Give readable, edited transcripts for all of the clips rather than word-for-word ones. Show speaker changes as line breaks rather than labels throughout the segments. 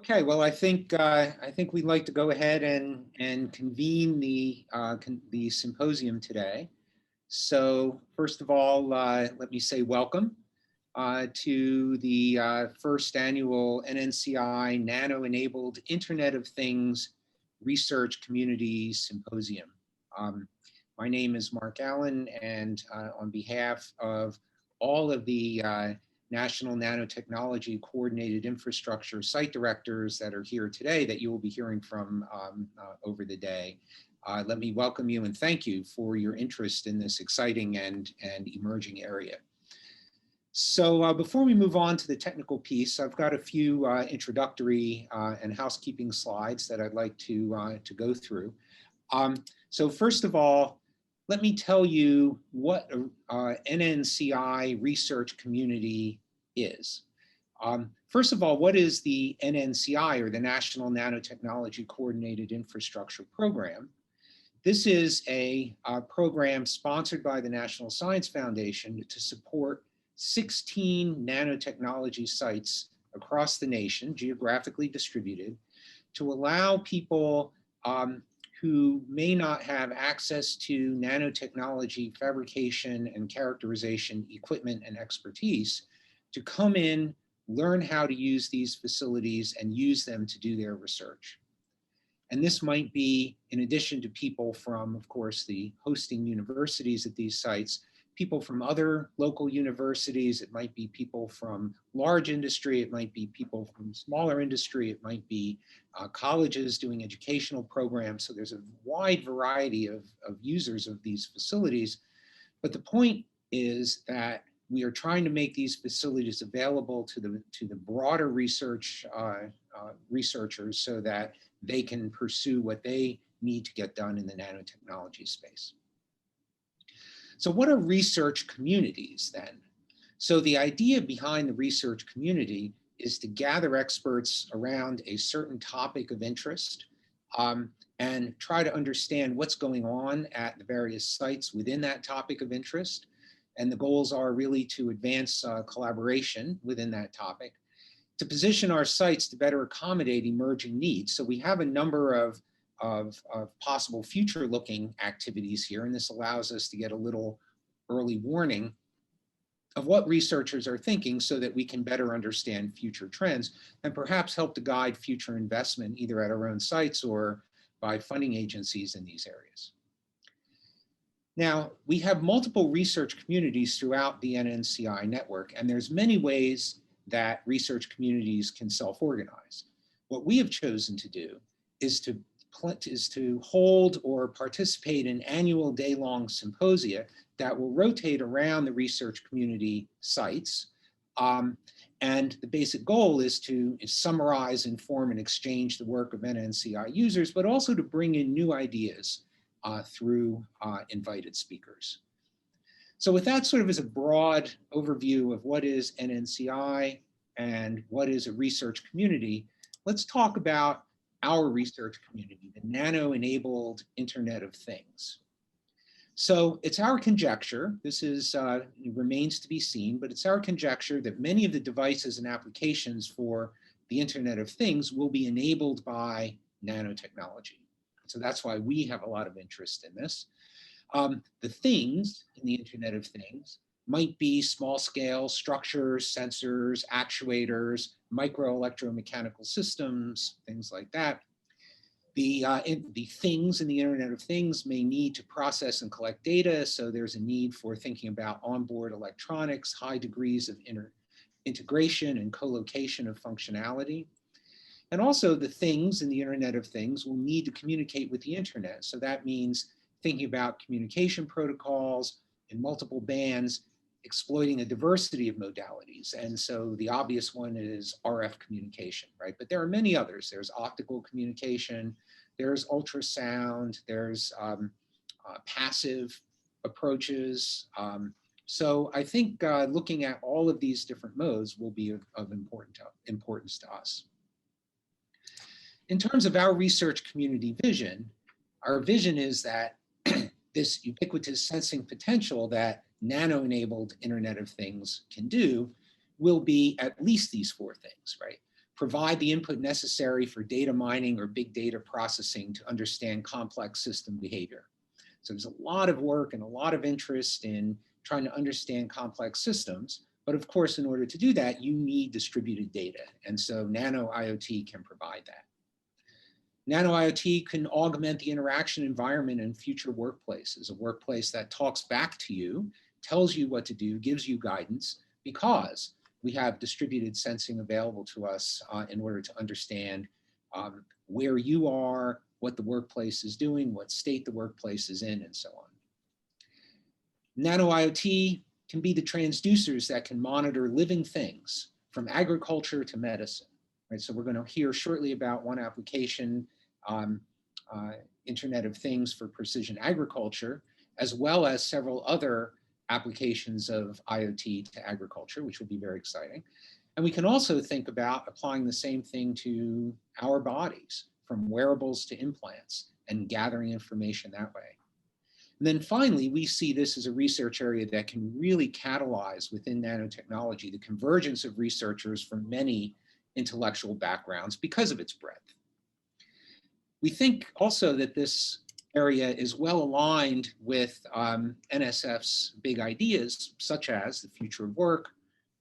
Okay, well, I think we'd like to go ahead and convene the symposium today. So first of all, let me say welcome to the first annual NNCI Nano-enabled Internet of Things Research Community Symposium. My name is Mark Allen, and on behalf of all of the National Nanotechnology Coordinated Infrastructure site directors that are here today that you will be hearing from over the day. Let me welcome you and thank you for your interest in this exciting and emerging area. So before we move on to the technical piece, I've got a few introductory and housekeeping slides that I'd like to go through. So first of all, let me tell you what NNCI research community is. First of all, what is the NNCI, or the National Nanotechnology Coordinated Infrastructure Program? This is a program sponsored by the National Science Foundation to support 16 nanotechnology sites across the nation, geographically distributed, to allow people who may not have access to nanotechnology fabrication and characterization equipment and expertise to come in, learn how to use these facilities and use them to do their research. And this might be, in addition to people from, of course, the hosting universities at these sites, people from other local universities. It might be people from large industry. It might be people from smaller industry. It might be colleges doing educational programs. So there's a wide variety of users of these facilities. But the point is that we are trying to make these facilities available to the broader researchers so that they can pursue what they need to get done in the nanotechnology space. So what are research communities then? So the idea behind the research community is to gather experts around a certain topic of interest and try to understand what's going on at the various sites within that topic of interest. And the goals are really to advance collaboration within that topic, to position our sites to better accommodate emerging needs. So we have a number of possible future-looking activities here, and this allows us to get a little early warning of what researchers are thinking so that we can better understand future trends and perhaps help to guide future investment either at our own sites or by funding agencies in these areas. Now, we have multiple research communities throughout the NNCI network, and there's many ways that research communities can self-organize. What we have chosen to do is to hold or participate in annual day-long symposia that will rotate around the research community sites. And the basic goal is to summarize, inform, and exchange the work of NNCI users, but also to bring in new ideas through invited speakers. So with that sort of as a broad overview of what is NNCI and what is a research community, let's talk about our research community, the nano-enabled Internet of Things. So it's our conjecture, this is remains to be seen, but it's our conjecture that many of the devices and applications for the Internet of Things will be enabled by nanotechnology. So that's why we have a lot of interest in this. The things in the Internet of Things might be small-scale structures, sensors, actuators, micro-electromechanical systems, things like that. The things in the Internet of Things may need to process and collect data, so there's a need for thinking about onboard electronics, high degrees of integration and co-location of functionality. And also the things in the Internet of Things will need to communicate with the internet. So that means thinking about communication protocols in multiple bands, exploiting a diversity of modalities. And so the obvious one is RF communication, right? But there are many others. There's optical communication, there's ultrasound, there's passive approaches. So I think looking at all of these different modes will be of importance to us. In terms of our research community vision, our vision is that this ubiquitous sensing potential that nano-enabled Internet of Things can do will be at least these four things, right? provide the input necessary for data mining or big data processing to understand complex system behavior. So there's a lot of work and a lot of interest in trying to understand complex systems. But of course, in order to do that, you need distributed data. And so Nano IoT can provide that. Nano IoT can augment the interaction environment in future workplaces, a workplace that talks back to you, tells you what to do, gives you guidance, because we have distributed sensing available to us in order to understand where you are, what the workplace is doing, what state the workplace is in, and so on. Nano IoT can be the transducers that can monitor living things from agriculture to medicine. Right? So we're going to hear shortly about one application, Internet of Things for precision agriculture, as well as several other applications of IoT to agriculture, which will be very exciting. And we can also think about applying the same thing to our bodies, from wearables to implants, and gathering information that way. And then finally, we see this as a research area that can really catalyze within nanotechnology the convergence of researchers from many intellectual backgrounds because of its breadth. We think also that this area is well aligned with NSF's big ideas, such as the future of work,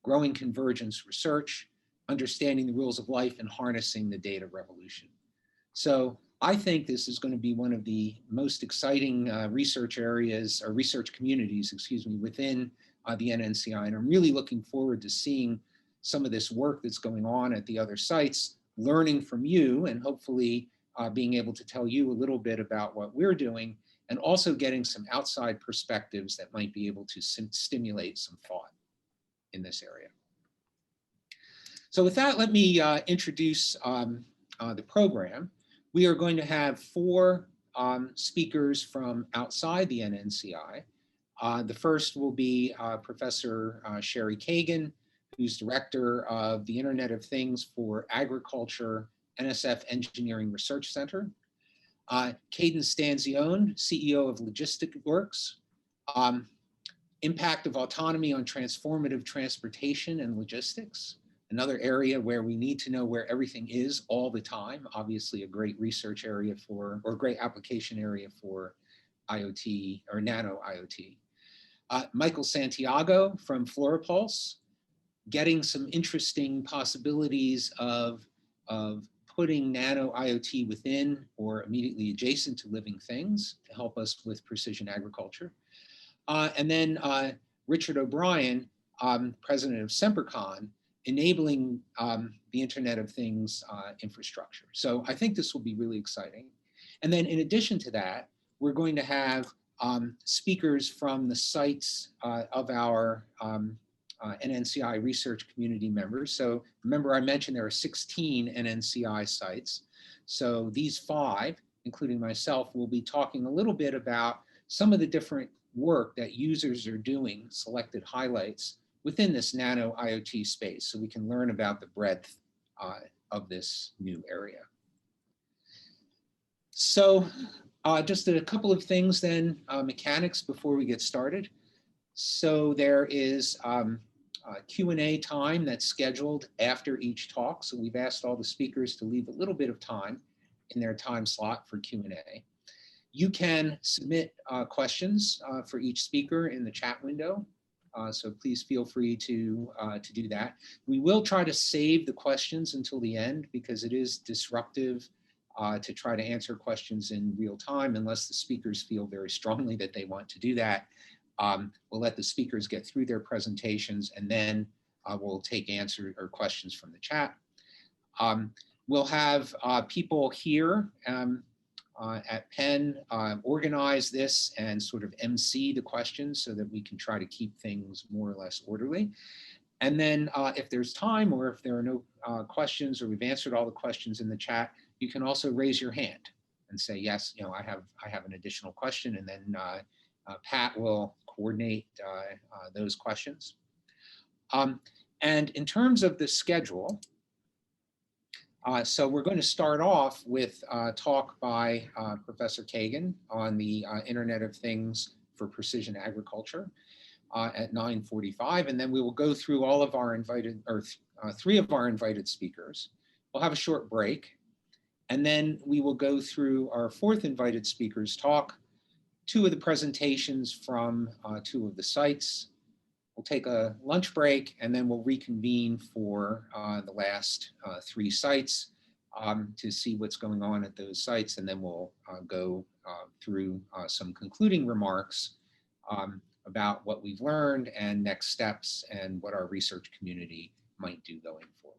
growing convergence research, understanding the rules of life, and harnessing the data revolution. So I think this is going to be one of the most exciting research areas, or research communities, excuse me, within the NNCI. And I'm really looking forward to seeing some of this work that's going on at the other sites, learning from you, and hopefully being able to tell you a little bit about what we're doing, and also getting some outside perspectives that might be able to stimulate some thought in this area. So with that, let me introduce the program. We are going to have 4 speakers from outside the NNCI. The first will be Professor Sherry Kagan, who's director of the Internet of Things for Agriculture NSF Engineering Research Center. Caden Stanzione, CEO of Logistic Works. Impact of autonomy on transformative transportation and logistics. Another area where we need to know where everything is all the time. Obviously a great research area for, or great application area for IoT or Nano IoT. Michael Santiago from Floripulse, getting some interesting possibilities of putting Nano IoT within or immediately adjacent to living things to help us with precision agriculture. And then Richard O'Brien, president of Sempercon, enabling the Internet of Things infrastructure. So I think this will be really exciting. And then in addition to that, we're going to have speakers from the sites of our NNCI research community members. So remember I mentioned there are 16 NNCI sites. So these 5, including myself, will be talking a little bit about some of the different work that users are doing, selected highlights, within this Nano IoT space, so we can learn about the breadth of this new area. So just a couple of things then, mechanics before we get started. So there is Q&A time that's scheduled after each talk. So we've asked all the speakers to leave a little bit of time in their time slot for Q&A. You can submit questions for each speaker in the chat window. So please feel free to do that. We will try to save the questions until the end because it is disruptive to try to answer questions in real time unless the speakers feel very strongly that they want to do that. We'll let the speakers get through their presentations and then we'll take answers or questions from the chat. We'll have people here at Penn organize this and sort of MC the questions so that we can try to keep things more or less orderly. And then if there's time or if there are no questions or we've answered all the questions in the chat, you can also raise your hand and say, yes, you know, I have an additional question, and then Pat will coordinate those questions. And in terms of the schedule, so we're going to start off with a talk by Professor Kagan on the Internet of Things for Precision Agriculture at 9:45, and then we will go through all of our invited, or 3 of our invited speakers. We'll have a short break, and then we will go through our fourth invited speaker's talk, two of the presentations from two of the sites. We'll take a lunch break, and then we'll reconvene for the last three sites to see what's going on at those sites, and then we'll go through some concluding remarks about what we've learned and next steps and what our research community might do going forward.